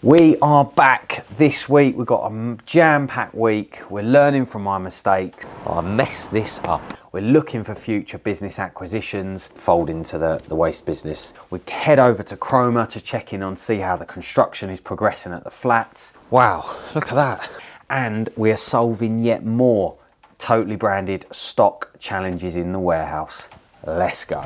We are back this week. We've got a jam-packed week. We're learning from our mistakes. I messed this up. We're looking for future business acquisitions, fold into the waste business. We head over to Chroma to check in on, see how the construction is progressing at the flats. Wow, look at that. And we are solving yet more totally branded stock challenges in the warehouse. Let's go.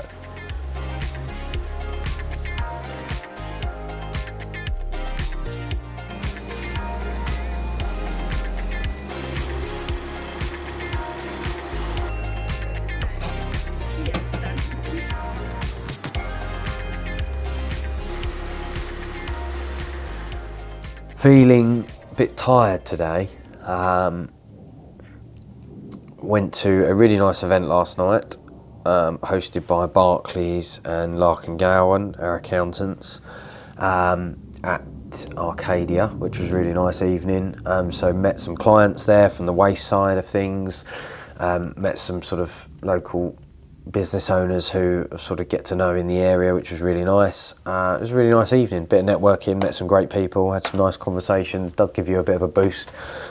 Feeling a bit tired today. Went to a really nice event last night, hosted by Barclays and Larkin Gowan, our accountants, at Arcadia, which was a really nice evening. So met some clients there from the waste side of things, met some sort of local business owners who sort of get to know in the area, which was really nice. It was a really nice evening, bit of networking, met some great people, had some nice conversations. It does give you a bit of a boost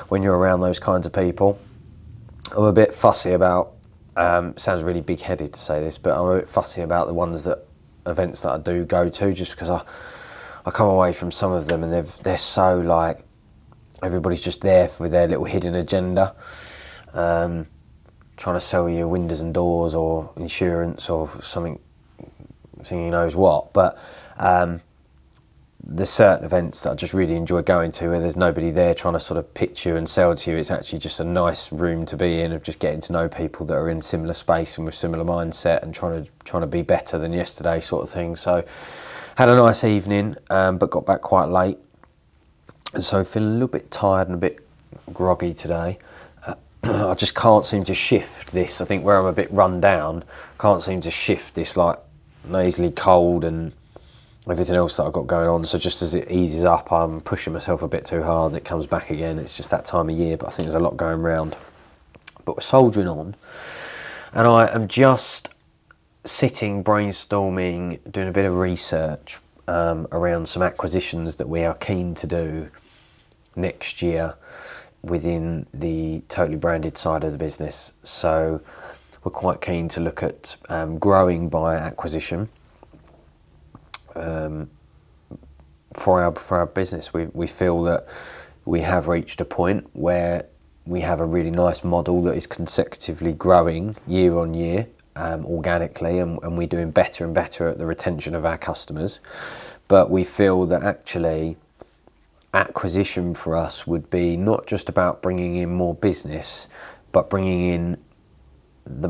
when you're around those kinds of people. I'm a bit fussy about, sounds really big-headed to say this, but I'm a bit fussy about the events that I do go to, just because I come away from some of them and they're so like, everybody's just there with their little hidden agenda. Trying to sell you windows and doors or insurance or something who knows what. But there's certain events that I just really enjoy going to where there's nobody there trying to sort of pitch you and sell to you. It's actually just a nice room to be in, of just getting to know people that are in similar space and with similar mindset and trying to be better than yesterday sort of thing. So had a nice evening, but got back quite late. And so feeling a little bit tired and a bit groggy today. I just can't seem to shift this. I think where I'm a bit run down, can't seem to shift this like nasally cold and everything else that I've got going on. So just as it eases up, I'm pushing myself a bit too hard. It comes back again. It's just that time of year, but I think there's a lot going round. But we're soldiering on. And I am just sitting, brainstorming, doing a bit of research around some acquisitions that we are keen to do next year within the totally branded side of the business. So we're quite keen to look at growing by acquisition for our business. We feel that we have reached a point where we have a really nice model that is consecutively growing year on year organically, and we're doing better and better at the retention of our customers. But we feel that actually acquisition for us would be not just about bringing in more business, but bringing in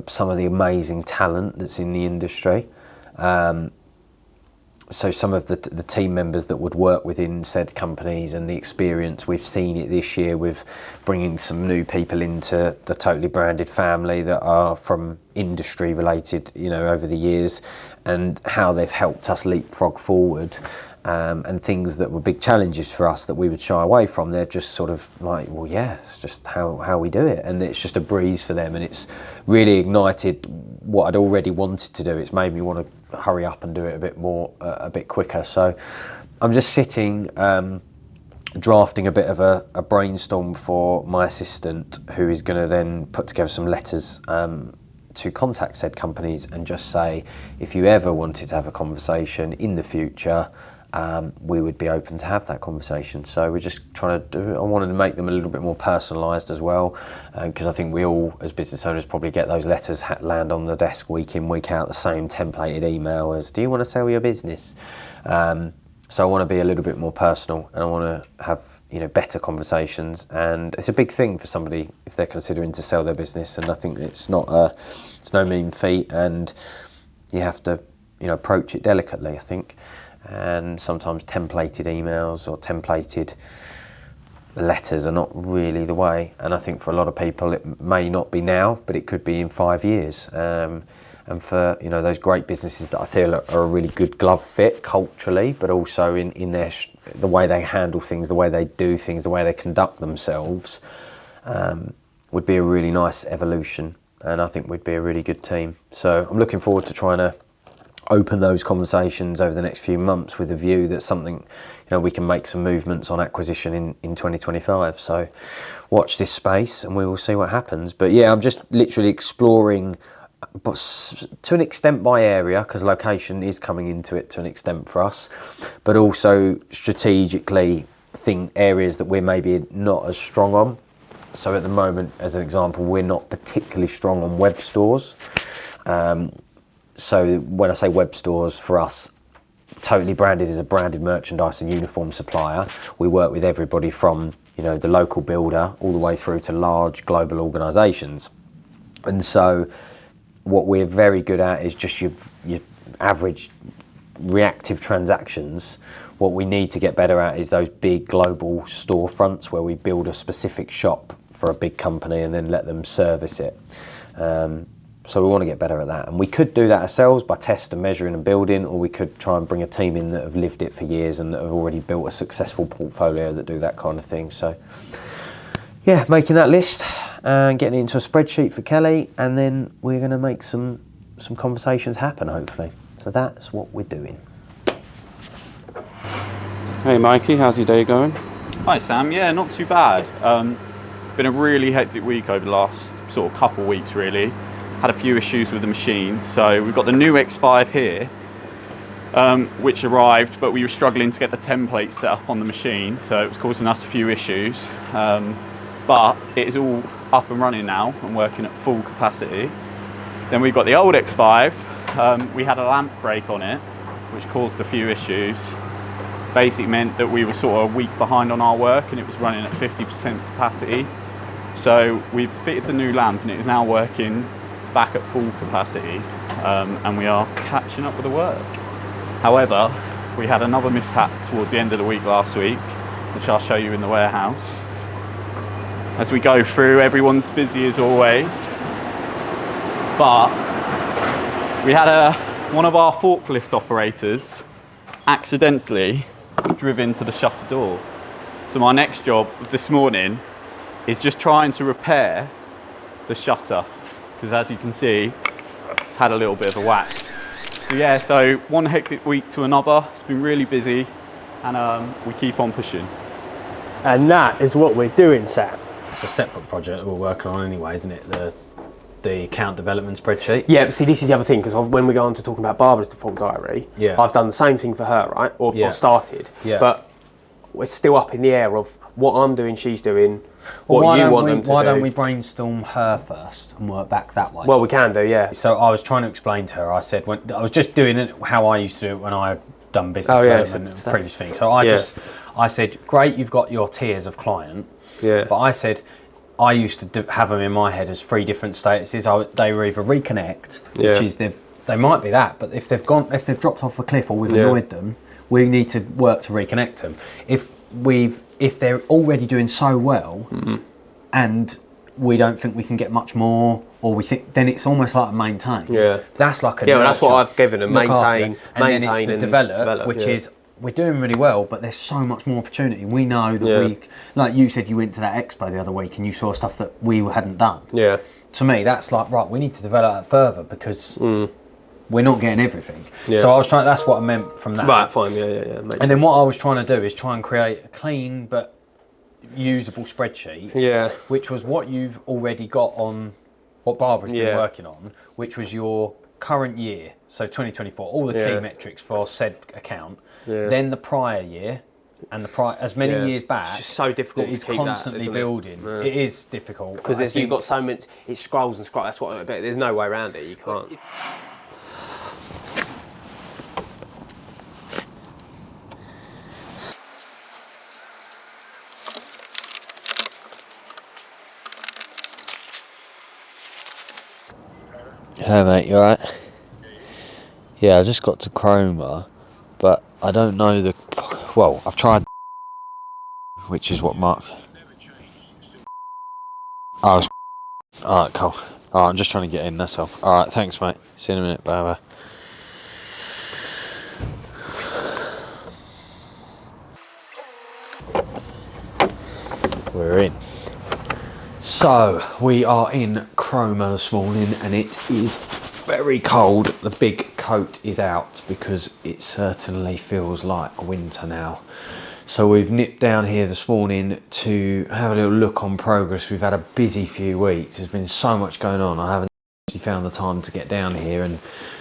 some of the amazing talent that's in the industry. So some of the team members that would work within said companies and the experience, we've seen it this year with bringing some new people into the totally branded family that are from industry related, over the years, and how they've helped us leapfrog forward. And things that were big challenges for us that we would shy away from, they're just sort of like, well, yeah, it's just how we do it. And it's just a breeze for them. And it's really ignited what I'd already wanted to do. It's made me want to hurry up and do it a bit more, a bit quicker. So I'm just sitting, drafting a bit of a brainstorm for my assistant, who is going to then put together some letters to contact said companies and just say, if you ever wanted to have a conversation in the future, we would be open to have that conversation. So we're just trying to I wanted to make them a little bit more personalised as well, because I think we all, as business owners, probably get those letters land on the desk week in, week out, the same templated email as, do you want to sell your business? So I want to be a little bit more personal, and I want to have better conversations. And it's a big thing for somebody if they're considering to sell their business, and I think it's no mean feat, and you have to approach it delicately, I think. And sometimes templated emails or templated letters are not really the way. And I think for a lot of people it may not be now, but it could be in 5 years. And for those great businesses that I feel are a really good glove fit culturally, but also in the way they handle things, the way they do things, the way they conduct themselves, would be a really nice evolution. And I think we'd be a really good team. So I'm looking forward to trying to open those conversations over the next few months with a view that something, we can make some movements on acquisition in 2025. So watch this space and we will see what happens. But yeah, I'm just literally exploring, but to an extent by area, because location is coming into it to an extent for us, but also strategically think areas that we're maybe not as strong on. So at the moment, as an example, we're not particularly strong on web stores. So when I say web stores, for us, Totally Branded is a branded merchandise and uniform supplier. We work with everybody from, the local builder all the way through to large global organisations. And so what we're very good at is just your average reactive transactions. What we need to get better at is those big global storefronts where we build a specific shop for a big company and then let them service it. So we want to get better at that. And we could do that ourselves by test and measuring and building, or we could try and bring a team in that have lived it for years and that have already built a successful portfolio that do that kind of thing. So yeah, making that list and getting it into a spreadsheet for Kelly, and then we're going to make some conversations happen, hopefully. So that's what we're doing. Hey Mikey, how's your day going? Hi Sam, yeah, not too bad. Been a really hectic week over the last sort of couple of weeks really. Had a few issues with the machines. So we've got the new X5 here, which arrived, but we were struggling to get the template set up on the machine, so it was causing us a few issues. But it is all up and running now and working at full capacity. Then we've got the old X5. We had a lamp break on it, which caused a few issues. Basically meant that we were sort of a week behind on our work and it was running at 50% capacity. So we've fitted the new lamp and it is now working back at full capacity, and we are catching up with the work. However, we had another mishap towards the end of the week last week, which I'll show you in the warehouse. As we go through, everyone's busy as always, but we had one of our forklift operators accidentally driven into the shutter door. So my next job this morning is just trying to repair the shutter, because as you can see, it's had a little bit of a whack. So yeah, so one hectic week to another. It's been really busy, and we keep on pushing. And that is what we're doing, Sam. It's a separate project that we're working on anyway, isn't it? The account development spreadsheet. Yeah, but see, this is the other thing, because when we go on to talking about Barbara's default diary, I've done the same thing for her, right? Or started. Yeah. But we're still up in the air of what I'm doing, she's doing, what you want them to do. Why don't we brainstorm her first and work back that way? Well, we can do, yeah. So I was trying to explain to her, I said, I was just doing it how I used to do it when I had done business development and previous things. So I said, great, you've got your tiers of client. Yeah. But I said, I used to have them in my head as 3 different statuses. They were either reconnect, which is they might be that, but if they've dropped off a cliff or we've annoyed them, we need to work to reconnect them. If they're already doing so well, and we don't think we can get much more, or we think, then it's almost like a maintain. Yeah, that's like a well, that's what I've given them. Maintain, and then it's the develop, which is we're doing really well, but there's so much more opportunity. We know that we, like you said, you went to that expo the other week and you saw stuff that we hadn't done. Yeah. To me, that's like, right, we need to develop that further because we're not getting everything. Yeah. So I was trying, that's what I meant from that. Right, fine, yeah. And sense. Then what I was trying to do is try and create a clean but usable spreadsheet. Yeah. Which was what you've already got on, what Barbara's been working on, which was your current year, so 2024, all the key metrics for said account. Yeah. Then the prior year, and as many years back. It's just so difficult. It's constantly building. Yeah. It is difficult because you've got so much. It scrolls and scrolls. That's what. But there's no way around it. You can't. Hey mate, you alright? Yeah, I just got to Chroma, but I don't know well, I've tried, which is what Mark. Oh, alright, cool. Alright, I'm just trying to get in, that's all. Alright, thanks mate. See you in a minute, bye bye. We're in. So, we are in Chroma this morning and it is very cold. The big coat is out because it certainly feels like winter now. So we've nipped down here this morning to have a little look on progress. We've had a busy few weeks. There's been so much going on. I haven't actually found the time to get down here and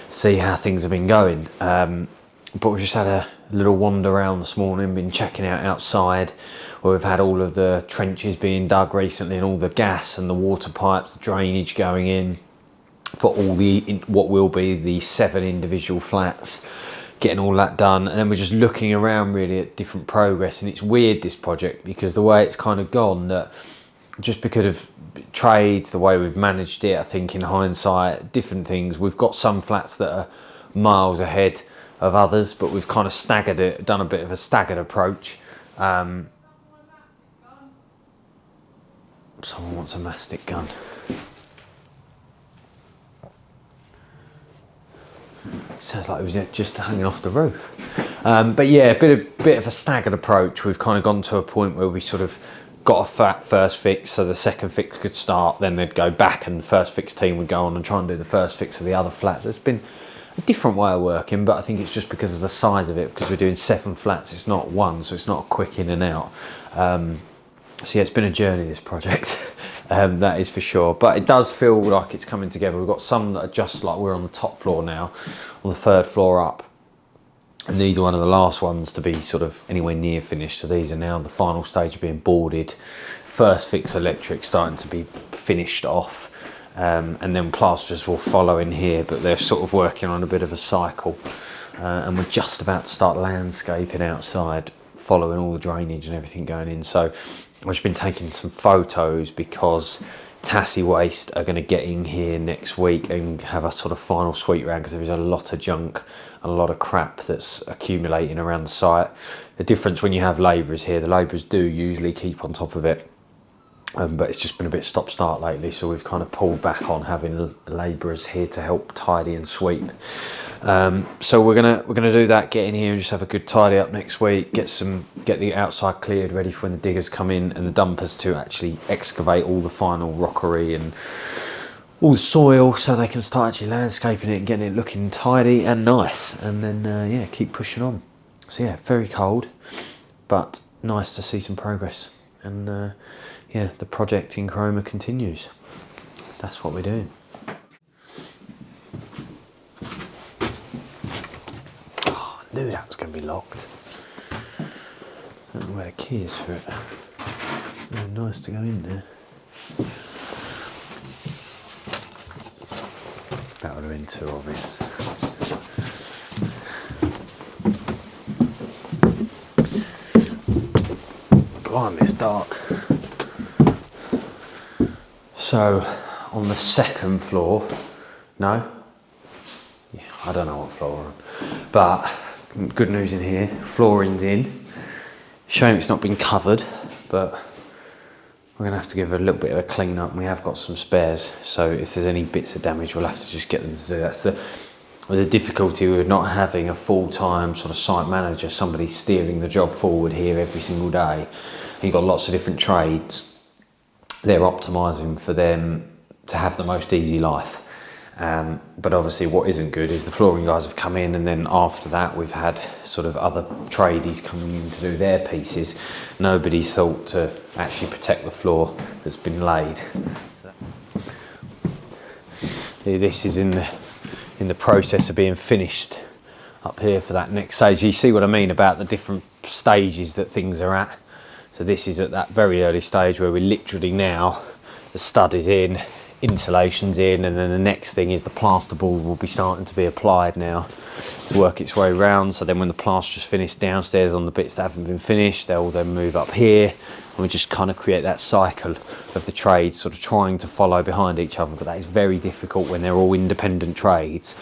see how things have been going. But we've just had a little wander around this morning, been checking out outside where we've had all of the trenches being dug recently and all the gas and the water pipes, the drainage going in for all the what will be the 7 individual flats, getting all that done. And then we're just looking around really at different progress. And it's weird, this project, because the way it's kind of gone, that just because of trades, the way we've managed it, I think in hindsight, different things, we've got some flats that are miles ahead of others, but we've kind of staggered it, done a bit of a staggered approach. Someone wants a mastic gun. Sounds like it was just hanging off the roof. But yeah, a bit of a staggered approach. We've kind of gone to a point where we sort of got a first fix, so the second fix could start, then they'd go back and the first fix team would go on and try and do the first fix of the other flats. It's been a different way of working, but I think it's just because of the size of it, because we're doing 7 flats, it's not one, so it's not a quick in and out. So yeah, it's been a journey, this project. That is for sure, but it does feel like it's coming together. We've got some that are just like, we're on the top floor now, or the 3rd floor up, and these are one of the last ones to be sort of anywhere near finished. So these are now the final stage of being boarded, first fix electric starting to be finished off, and then plasters will follow in here, but they're sort of working on a bit of a cycle, and we're just about to start landscaping outside, following all the drainage and everything going in. So I've just been taking some photos because Tassie Waste are going to get in here next week and have a sort of final sweep round, because there is a lot of junk and a lot of crap that's accumulating around the site. The difference when you have labourers here, the labourers do usually keep on top of it, but it's just been a bit stop-start lately, so we've kind of pulled back on having labourers here to help tidy and sweep. So we're gonna do that, get in here and just have a good tidy up next week, get the outside cleared ready for when the diggers come in and the dumpers to actually excavate all the final rockery and all the soil, so they can start actually landscaping it and getting it looking tidy and nice, and then yeah, keep pushing on. So yeah, very cold, but nice to see some progress, and yeah, the project in Chroma continues. That's what we're doing. I knew that was going to be locked. I don't know where the key is for it. Oh, nice to go in there. That would have been too obvious. Blimey, it's dark. So, on the 2nd floor, no? Yeah, I don't know what floor we're on, but good news in here, flooring's in. Shame it's not been covered, but we're going to have to give it a little bit of a clean up, and we have got some spares, so if there's any bits of damage we'll have to just get them to do that. That's the difficulty with not having a full-time sort of site manager, somebody steering the job forward here every single day. You've got lots of different trades. They're optimising for them to have the most easy life. But obviously what isn't good is the flooring guys have come in, and then after that we've had sort of other tradies coming in to do their pieces. Nobody's thought to actually protect the floor that's been laid. So this is in the process of being finished up here for that next stage. You see what I mean about the different stages that things are at. So this is at that very early stage where we're literally now, the stud is in, insulation's in, and then the next thing is the plasterboard will be starting to be applied now to work its way around. So then when the plaster's finished downstairs on the bits that haven't been finished, they'll then move up here, and we just kind of create that cycle of the trades sort of trying to follow behind each other. But that is very difficult when they're all independent trades,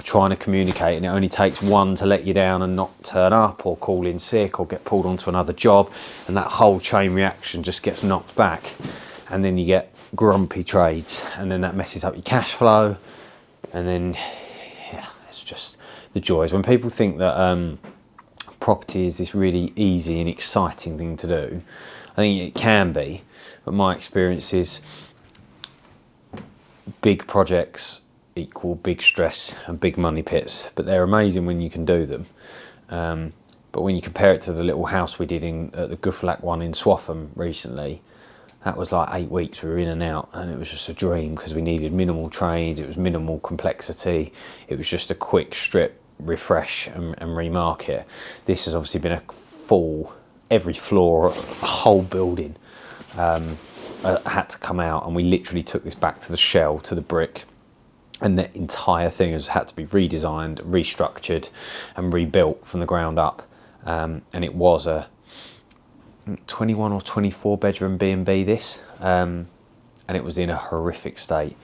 trying to communicate, and it only takes one to let you down and not turn up or call in sick or get pulled onto another job, and that whole chain reaction just gets knocked back, and then you get grumpy trades, and then that messes up your cash flow, and then yeah, it's just the joys. When people think that property is this really easy and exciting thing to do, I think it can be, but my experience is big projects equal big stress and big money pits, but they're amazing when you can do them. But when you compare it to the little house we did at the Gufflack one in Swaffham recently, that was like 8 weeks. We were in and out, and it was just a dream because we needed minimal trades. It was minimal complexity. It was just a quick strip, refresh, and remarket. This has obviously been a full, every floor, a whole building had to come out, and we literally took this back to the shell, to the brick, and the entire thing has had to be redesigned, restructured, and rebuilt from the ground up. And it was a 21 or 24 bedroom B&B this, and it was in a horrific state.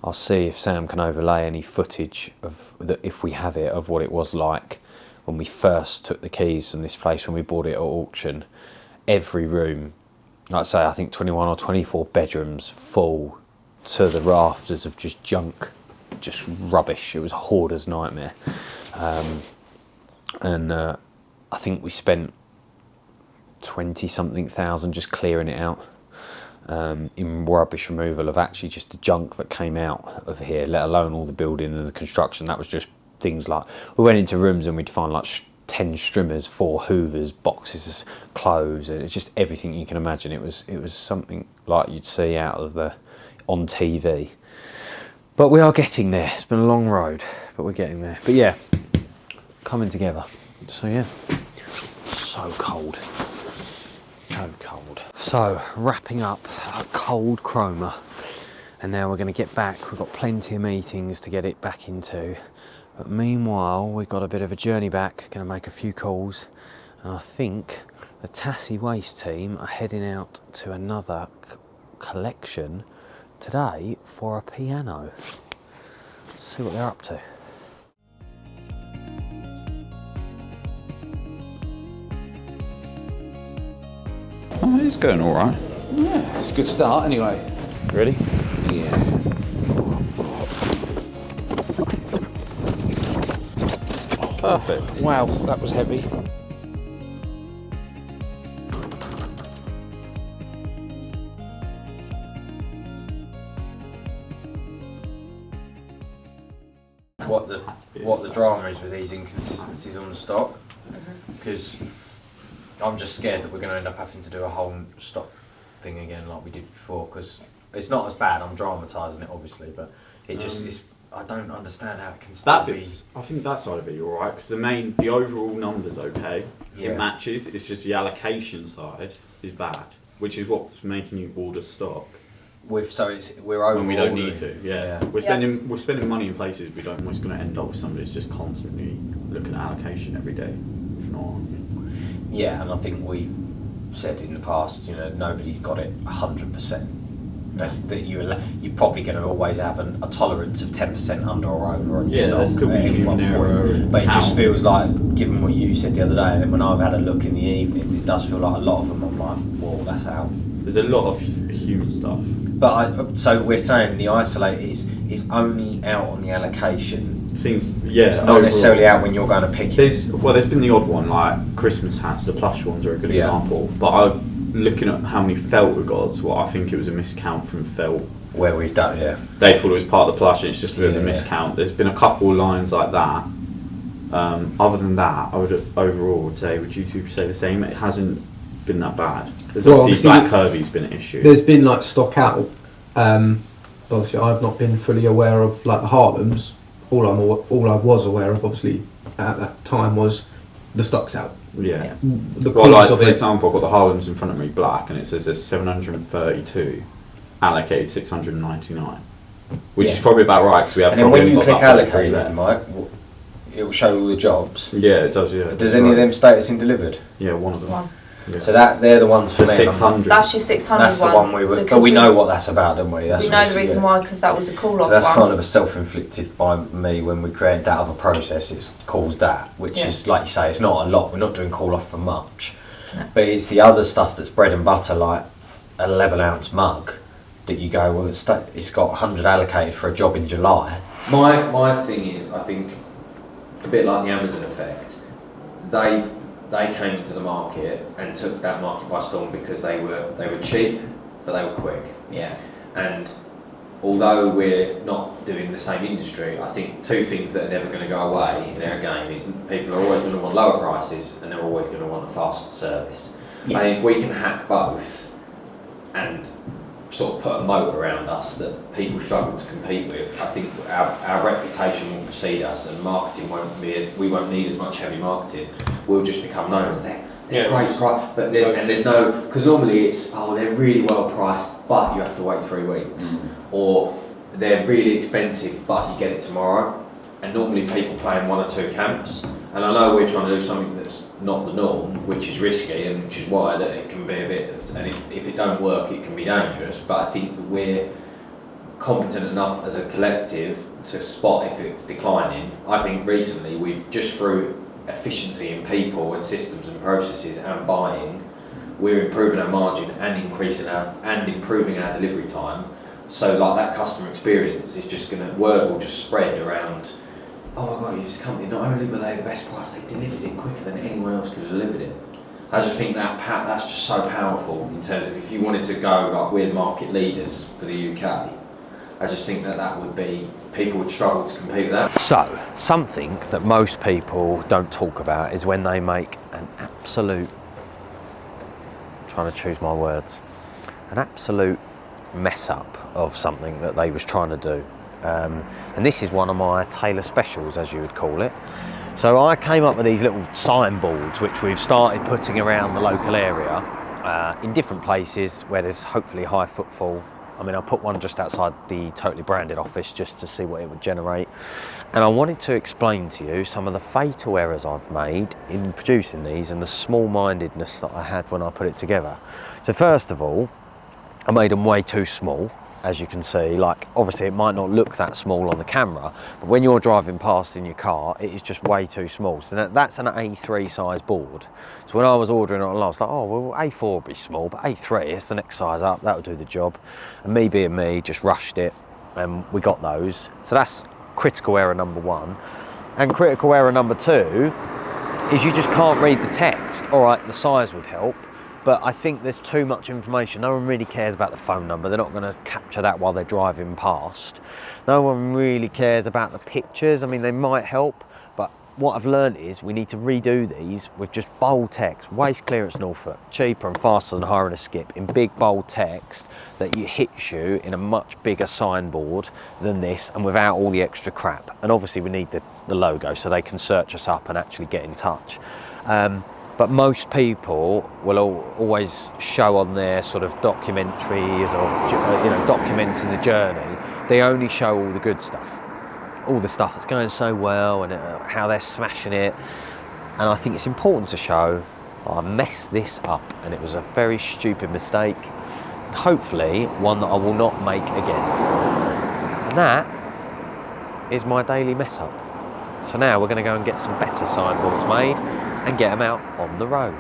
I'll see if Sam can overlay any footage of if we have it, of what it was like when we first took the keys from this place when we bought it at auction. Every room, like I say, I think 21 or 24 bedrooms full to the rafters of just junk, just rubbish. It was a hoarder's nightmare. And I think we spent 20-something thousand just clearing it out, in rubbish removal of actually just the junk that came out of here, let alone all the building and the construction. That was just things like, we went into rooms and we'd find like 10 strimmers, 4 hoovers, boxes of clothes, and it's just everything you can imagine. It was something like you'd see on TV. But we are getting there. It's been a long road, but we're getting there. But yeah, coming together. So yeah, so cold. So cold. So, wrapping up a cold chroma. And now we're going to get back. We've got plenty of meetings to get it back into. But meanwhile, we've got a bit of a journey back. Going to make a few calls. And I think the Tassie Waste team are heading out to another collection today for a piano. Let's see what they're up to. Oh, it's going all right. Yeah, it's a good start anyway. Ready? Yeah. Perfect. Wow, that was heavy. What the drama is with these inconsistencies on the stock, because I'm just scared that we're going to end up having to do a whole stock thing again like we did before, because it's not as bad. I'm dramatising it obviously, but it just is. I don't understand how it can still be. I think that side of it you're alright, because the overall number's okay. Yeah. It matches. It's just the allocation side is bad, which is what's making you order stock. We're over. When we don't need to. Yeah. We're spending money in places we don't. We're just going to end up with somebody that's just constantly looking at allocation every day. It's not. Yeah, and I think we've said in the past, nobody's got it 100%. That's that you're probably going to always have a tolerance of 10% under or over on your stock at any one point. But it just feels like, given what you said the other day, and then when I've had a look in the evenings, it does feel like a lot of them. I'm like, whoa, that's out. There's a lot of human stuff. But so we're saying the isolate is only out on the allocation. Seems It's not necessarily out when you're going to pick it. There's been the odd one, like Christmas hats. The plush ones are a good example. But I'm looking at how many felt we got. So I think it was a miscount from felt. Where we've done, They thought it was part of the plush, and it's just a bit of a miscount. There's been a couple lines like that. Other than that, I would say, would you two say the same? It hasn't been that bad. There's obviously Black Kirby's been an issue. There's been like stock out. Obviously, I've not been fully aware of like the Harlems. All I was aware of, obviously, at that time was the stock's out. Yeah. The for example, I've got the Harlems in front of me, black, and it says there's 732, allocated 699, which is probably about right because we have. And then when you click allocate, Mike, it will show all the jobs. Yeah, it does. Yeah. Does any of them status in delivered? Yeah, one of them. One. Yeah. So they're the ones for 600. That's your 600 That's the one we know what that's about, don't we? We know the reason why, because that was a call-off. So that's kind of a self-inflicted by me when we create that other process. It's caused that, which is like you say, it's not a lot. We're not doing call-off for much, but it's the other stuff that's bread and butter, like a 11-ounce mug that you go, well, it's got 100 allocated for a job in July. My thing is, I think a bit like the Amazon effect. They came into the market and took that market by storm because they were cheap, but they were quick. Yeah. And although we're not doing the same industry, I think two things that are never going to go away in our game is people are always going to want lower prices and they're always going to want a fast service. Yeah. And if we can hack both and sort of put a moat around us that people struggle to compete with, I think our reputation will precede us, and marketing we won't need as much heavy marketing. We'll just become known as they're great price, but there's no, because normally it's they're really well priced, but you have to wait 3 weeks, or they're really expensive, but you get it tomorrow. And normally people play in one or two camps. And I know we're trying to do something that's not the norm, which is risky, and which is why that it can be a bit, and if it don't work, it can be dangerous. But I think that we're competent enough as a collective to spot if it's declining. I think recently we've just through efficiency in people and systems and processes and buying, we're improving our margin and improving our delivery time. So like that customer experience is just word will just spread around. Oh my God, this company, not only were they the best price, they delivered it quicker than anyone else could have delivered it. I just think that's just so powerful in terms of if you wanted to go like we're market leaders for the UK, I just think that would be, people would struggle to compete with that. So, something that most people don't talk about is when they make an absolute, trying to choose my words, an absolute mess up of something that they was trying to do. And this is one of my Taylor specials, as you would call it. So I came up with these little signboards which we've started putting around the local area in different places where there's hopefully high footfall. I mean, I put one just outside the Totally Branded office just to see what it would generate. And I wanted to explain to you some of the fatal errors I've made in producing these and the small-mindedness that I had when I put it together. So first of all, I made them way too small. As you can see, like obviously it might not look that small on the camera, but when you're driving past in your car, it is just way too small. So that's an A3 size board. So when I was ordering it online, I was like, oh, well, A4 will be small, but A3, it's the next size up, that'll do the job. And me being me, just rushed it, and we got those. So that's critical error number one. And critical error number two is you just can't read the text. All right, the size would help, but I think there's too much information. No one really cares about the phone number. They're not going to capture that while they're driving past. No one really cares about the pictures. I mean, they might help, but what I've learned is we need to redo these with just bold text. Waste clearance Norfolk, cheaper and faster than hiring a skip, in big bold text that hits you in a much bigger signboard than this and without all the extra crap. And obviously we need the logo so they can search us up and actually get in touch. But most people will always show on their sort of documentaries of documenting the journey. They only show all the good stuff, all the stuff that's going so well and how they're smashing it. And I think it's important to show, I messed this up and it was a very stupid mistake. And hopefully one that I will not make again. And that is my daily mess up. So now we're going to go and get some better signboards made and get them out on the road.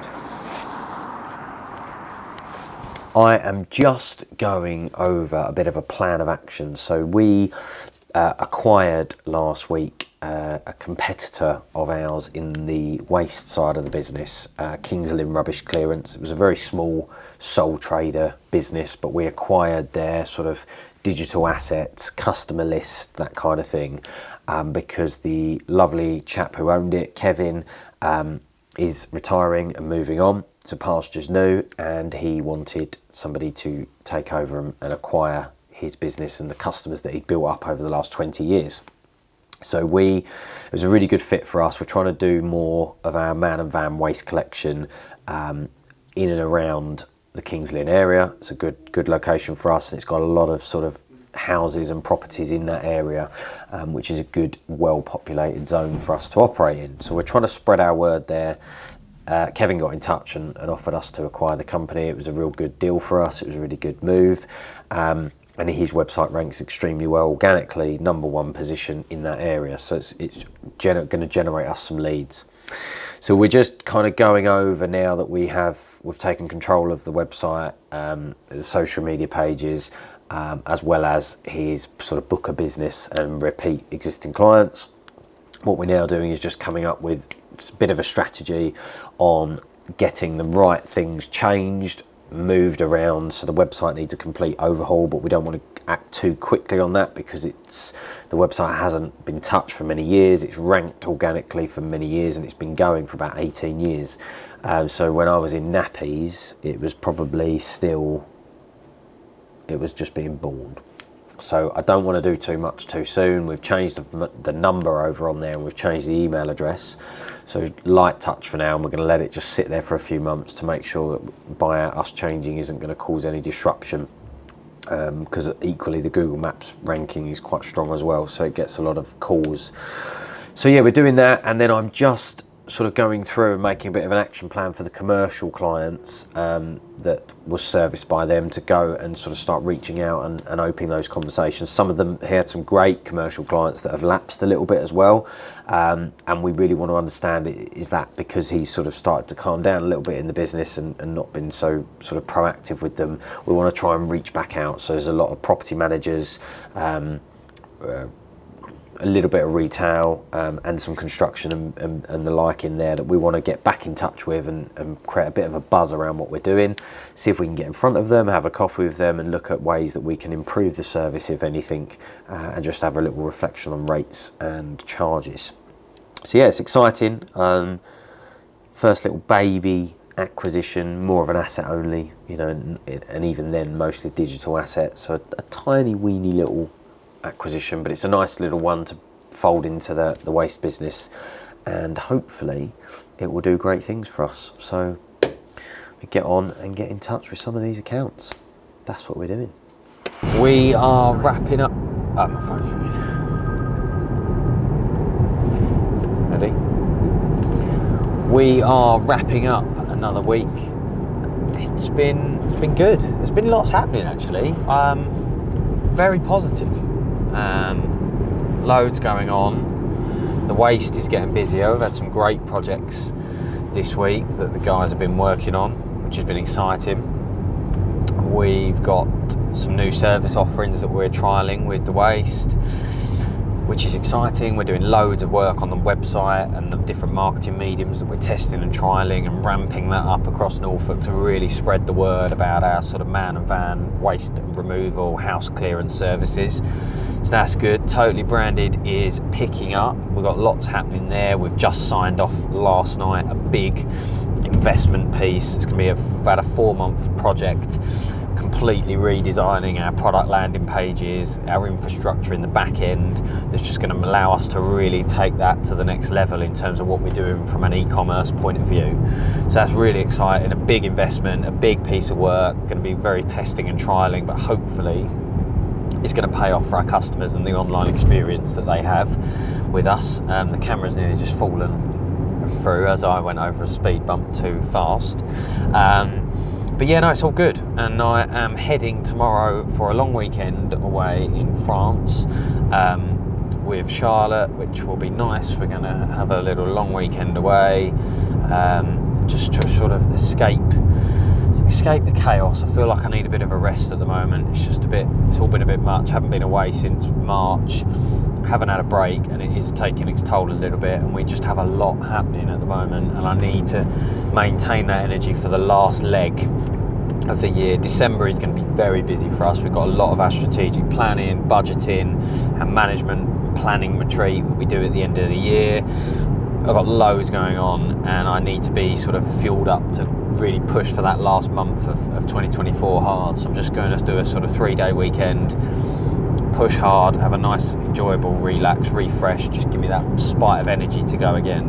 I am just going over a bit of a plan of action. So we acquired last week a competitor of ours in the waste side of the business, Kings Lynn Rubbish Clearance. It was a very small sole trader business, but we acquired their sort of digital assets, customer list, that kind of thing, because the lovely chap who owned it, Kevin, is retiring and moving on to pastures new, and he wanted somebody to take over and acquire his business and the customers that he'd built up over the last 20 years. So it was a really good fit for us. We're trying to do more of our man and van waste collection in and around the Kings Lynn area. It's a good location for us, and it's got a lot of sort of houses and properties in that area, which is a good, well-populated zone for us to operate in. So we're trying to spread our word there. Kevin got in touch and offered us to acquire the company. It was a real good deal for us. It was a really good move. And his website ranks extremely well organically, #1 position in that area. So it's going to generate us some leads. So we're just kind of going over now that we've taken control of the website, the social media pages, as well as his sort of book of business and repeat existing clients. What we're now doing is just coming up with a bit of a strategy on getting the right things changed moved around, so the website needs a complete overhaul, but we don't want to act too quickly on that because the website hasn't been touched for many years. It's ranked organically for many years, and it's been going for about 18 years. So when I was in nappies, it was probably it was just being born. So I don't want to do too much too soon. We've changed the number over on there, and we've changed the email address. So light touch for now, and we're going to let it just sit there for a few months to make sure that by us changing isn't going to cause any disruption. Because equally the Google Maps ranking is quite strong as well, so it gets a lot of calls. So yeah, we're doing that, and then I'm just sort of going through and making a bit of an action plan for the commercial clients that was serviced by them to go and sort of start reaching out and opening those conversations. Some of them had some great commercial clients that have lapsed a little bit as well, and we really want to understand, is that because he's sort of started to calm down a little bit in the business and not been so sort of proactive with them. We want to try and reach back out. So there's a lot of property managers, a little bit of retail, and some construction and the like in there that we want to get back in touch with and create a bit of a buzz around what we're doing, see if we can get in front of them, have a coffee with them, and look at ways that we can improve the service, if anything, and just have a little reflection on rates and charges. So yeah, it's exciting. First little baby acquisition, more of an asset only, and even then mostly digital assets, so a tiny weeny little acquisition, but it's a nice little one to fold into the waste business, and hopefully it will do great things for us. So we get on and get in touch with some of these accounts. That's what we're doing. We are wrapping up. Oh, my phone's ringing. Ready? We are wrapping up another week. It's been good. There's been lots happening actually. Very positive. Loads going on. The waste is getting busier. We've had some great projects this week that the guys have been working on, which has been exciting. We've got some new service offerings that we're trialling with the waste, which is exciting. We're doing loads of work on the website and the different marketing mediums that we're testing and trialling and ramping that up across Norfolk to really spread the word about our sort of man and van waste removal, house clearance services. So that's good. Totally Branded is picking up. We've got lots happening there. We've just signed off last night a big investment piece. It's going to be about a 4-month project, completely redesigning our product landing pages, our infrastructure in the back end, that's just going to allow us to really take that to the next level in terms of what we're doing from an e-commerce point of view. So that's really exciting, a big investment, a big piece of work, going to be very testing and trialing, but hopefully it's going to pay off for our customers and the online experience that they have with us. The camera's nearly just fallen through as I went over a speed bump too fast. But yeah, no, it's all good. And I am heading tomorrow for a long weekend away in France with Charlotte, which will be nice. We're going to have a little long weekend away, just to sort of escape the chaos. I feel like I need a bit of a rest at the moment. It's all been a bit much. Haven't been away since March. Haven't had a break, and it is taking its toll a little bit, and we just have a lot happening at the moment, and I need to maintain that energy for the last leg of the year. December is going to be very busy for us. We've got a lot of our strategic planning, budgeting, and management planning retreat that we do at the end of the year. I've got loads going on, and I need to be sort of fueled up to really push for that last month of 2024 hard. So I'm just going to do a sort of 3-day weekend, push hard, have a nice, enjoyable, relax, refresh, just give me that spite of energy to go again.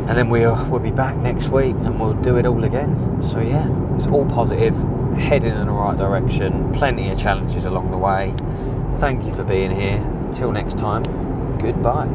And then we'll be back next week and we'll do it all again. So yeah, it's all positive, heading in the right direction, plenty of challenges along the way. Thank you for being here. Until next time, goodbye.